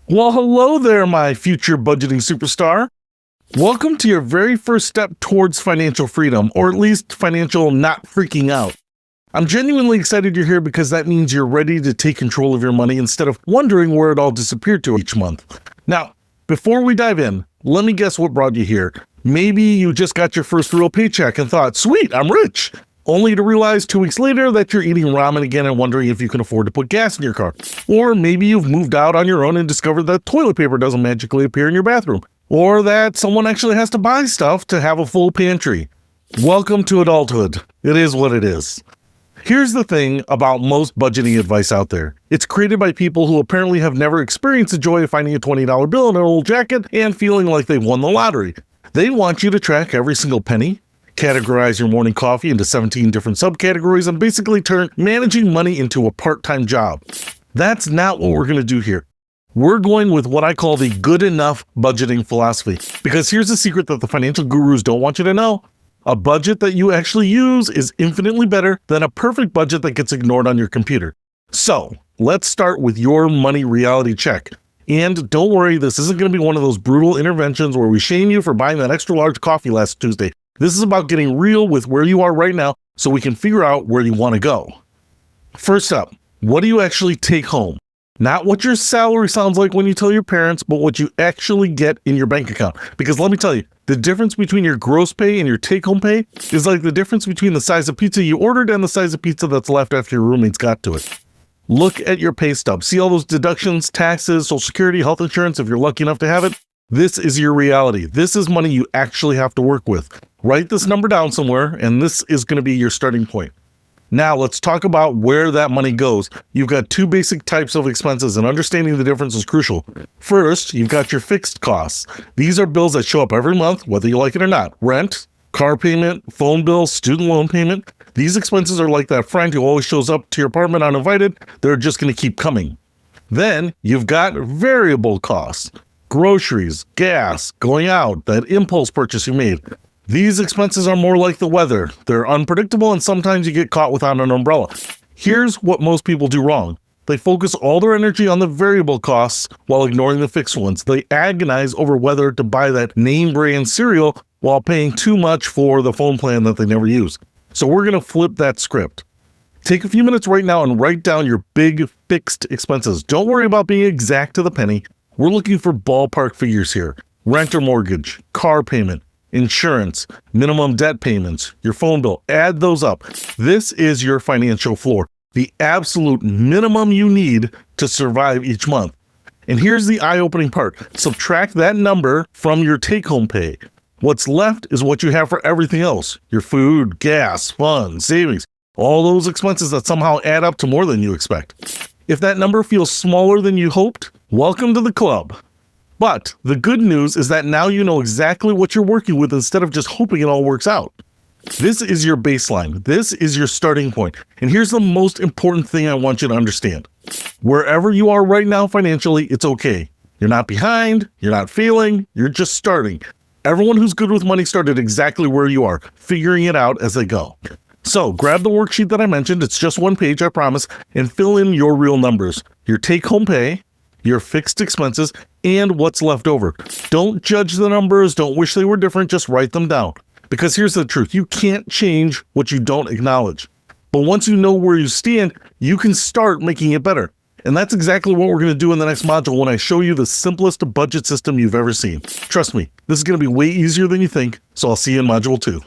Well, hello there, my future budgeting superstar. Welcome to your very first step towards financial freedom, or at least financial not freaking out. I'm genuinely excited you're here because that means you're ready to take control of your money instead of wondering where it all disappeared to each month. Now, before we dive in, let me guess what brought you here. Maybe you just got your first real paycheck and thought, sweet, I'm rich. Only to realize 2 weeks later that you're eating ramen again and wondering if you can afford to put gas in your car. Or maybe you've moved out on your own and discovered that toilet paper doesn't magically appear in your bathroom. Or that someone actually has to buy stuff to have a full pantry. Welcome to adulthood. It is what it is. Here's the thing about most budgeting advice out there. It's created by people who apparently have never experienced the joy of finding a $20 bill in an old jacket and feeling like they won the lottery. They want you to track every single penny, categorize your morning coffee into 17 different subcategories, and basically turn managing money into a part-time job. That's not what we're going to do here. We're going with what I call the good enough budgeting philosophy. Because here's the secret that the financial gurus don't want you to know. A budget that you actually use is infinitely better than a perfect budget that gets ignored on your computer. So, let's start with your money reality check. And don't worry, this isn't going to be one of those brutal interventions where we shame you for buying that extra large coffee last Tuesday. This is about getting real with where you are right now so we can figure out where you want to go. First up, what do you actually take home? Not what your salary sounds like when you tell your parents, but what you actually get in your bank account. Because let me tell you, the difference between your gross pay and your take-home pay is like the difference between the size of pizza you ordered and the size of pizza that's left after your roommates got to it. Look at your pay stub. See all those deductions, taxes, Social Security, health insurance, if you're lucky enough to have it? This is your reality. This is money you actually have to work with. Write this number down somewhere, and this is going to be your starting point. Now, let's talk about where that money goes. You've got two basic types of expenses, and understanding the difference is crucial. First, you've got your fixed costs. These are bills that show up every month, whether you like it or not. Rent, car payment, phone bill, student loan payment. These expenses are like that friend who always shows up to your apartment uninvited. They're just going to keep coming. Then, you've got variable costs. Groceries, gas, going out, that impulse purchase you made. These expenses are more like the weather. They're unpredictable and sometimes you get caught without an umbrella. Here's what most people do wrong. They focus all their energy on the variable costs while ignoring the fixed ones. They agonize over whether to buy that name brand cereal while paying too much for the phone plan that they never use. So we're going to flip that script. Take a few minutes right now and write down your big fixed expenses. Don't worry about being exact to the penny. We're looking for ballpark figures here. Rent or mortgage, car payment, insurance, minimum debt payments, your phone bill. Add those up. This is your financial floor, the absolute minimum you need to survive each month. And here's the eye-opening part. Subtract that number from your take-home pay. What's left is what you have for everything else. Your food, gas, fun, savings, all those expenses that somehow add up to more than you expect. If that number feels smaller than you hoped, welcome to the club. But the good news is that now you know exactly what you're working with instead of just hoping it all works out. This is your baseline. This is your starting point. And here's the most important thing I want you to understand. Wherever you are right now financially, it's okay. You're not behind, you're not failing, you're just starting. Everyone who's good with money started exactly where you are, figuring it out as they go. So grab the worksheet that I mentioned, it's just one page, I promise, and fill in your real numbers, your take-home pay, your fixed expenses, and what's left over. Don't judge the numbers, don't wish they were different, just write them down. Because here's the truth, you can't change what you don't acknowledge. But once you know where you stand, you can start making it better. And that's exactly what we're going to do in the next module when I show you the simplest budget system you've ever seen. Trust me, this is going to be way easier than you think, so I'll see you in module 2.